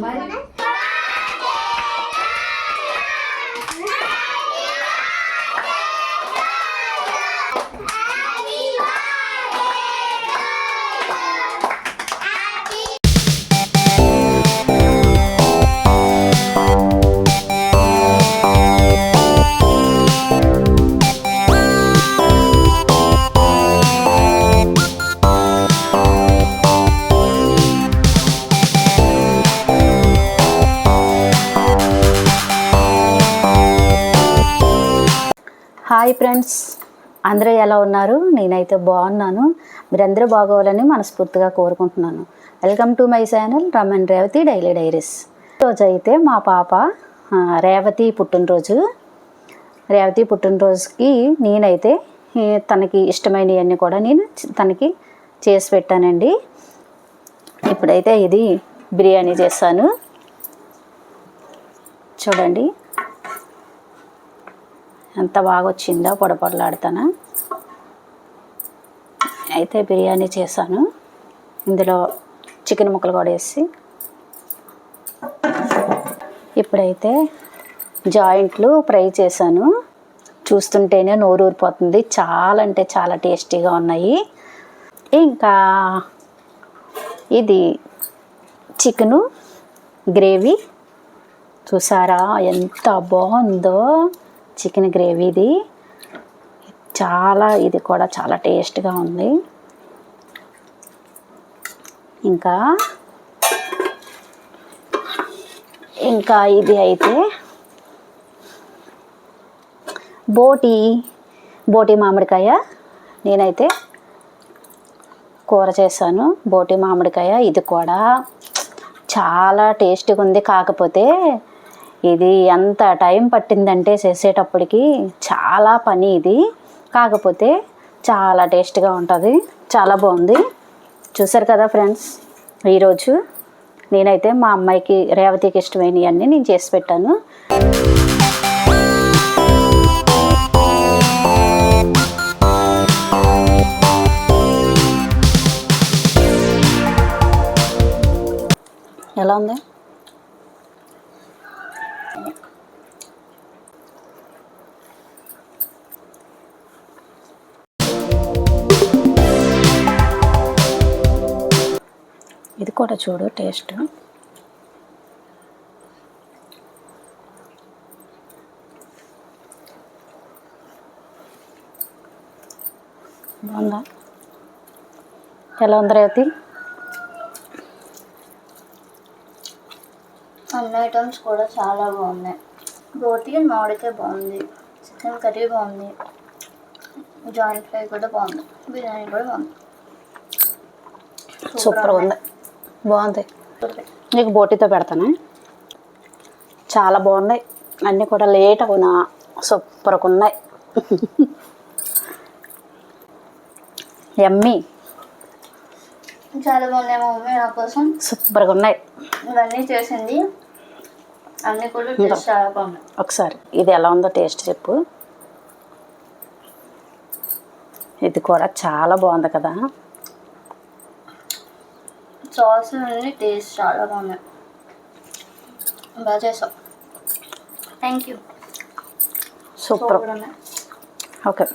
మరి hi friends, అందరూ ఎలా ఉన్నారు? నేనైతే బాగున్నాను. మీరందరూ బాగోవాలని మనస్ఫూర్తిగా కోరుకుంటున్నాను. Welcome to my channel Raman Revathi daily diaries. ఈరోజు అయితే మా పాప రేవతి పుట్టినరోజు. రేవతి పుట్టినరోజుకి నేనైతే తనకి ఇష్టమైనవన్నీ కూడా నేను తనకి చేసి పెట్టానండి. ఇప్పుడైతే ఇది బిర్యానీ చేస్తాను. చూడండి ఎంత బాగా వచ్చిందో, పొడపొడలాడుతానా. అయితే బిర్యానీ చేశాను. ఇందులో చికెన్ ముక్కలు కూడా వేసి ఇప్పుడైతే జాయింట్లు ఫ్రై చేశాను. చూస్తుంటేనే నోరు ఊరిపోతుంది. చాలా అంటే చాలా టేస్టీగా ఉన్నాయి. ఇంకా ఇది చికెను గ్రేవీ చూసారా ఎంత బాగుందో. చికెన్ గ్రేవీది ఇది కూడా చాలా టేస్ట్గా ఉంది. ఇంకా ఇది అయితే బోటి మామిడికాయ నేనైతే కూర చేశాను. బోటి మామిడికాయ ఇది కూడా చాలా టేస్ట్గా ఉంది. కాకపోతే ఇది ఎంత టైం పట్టిందంటే చేసేటప్పటికి చాలా పని ఇది. కాకపోతే చాలా టేస్ట్గా ఉంటుంది. చాలా బాగుంది. చూసారు కదా ఫ్రెండ్స్, ఈరోజు నేనైతే మా అమ్మాయికి రేవతికి ఇష్టమైనవన్నీ నేను చేసి పెట్టాను. ఎలా ఉంది? ఇది కూడా చూడు టేస్ట్ బాగుందా? ఎలా ఉంది రేవతి? అన్ని ఐటమ్స్ కూడా చాలా బాగున్నాయి. రోటీ మామిడికాయ బాగుంది, చికెన్ కర్రీ బాగుంది, జాయింట్ ఫ్రై కూడా బాగుంది, బిర్యానీ కూడా బాగుంది. సూపర్ ఉంది, బాగుంది. నీకు బోటీతో పెడతాను. చాలా బాగున్నాయి అన్నీ కూడా. లేట్ అవునా సూపర్గా ఉన్నాయి. యమ్మీ, చాలా బాగున్నాయి. మా మమ్మీ నా కోసం సూపర్గా ఉన్నాయి. ఇవన్నీ చేసింది. అన్నీ కూడా టేస్ట్ చాలా బాగున్నాయి. ఒకసారి ఇది ఎలా ఉందో టేస్ట్ చెప్పు. ఇది కూడా చాలా బాగుంది కదా. సాస్ అన్ని టేస్ట్ చాలా బాగున్నాయి. బాగా చేసావు. Thank you. సూపర్. ఓకే.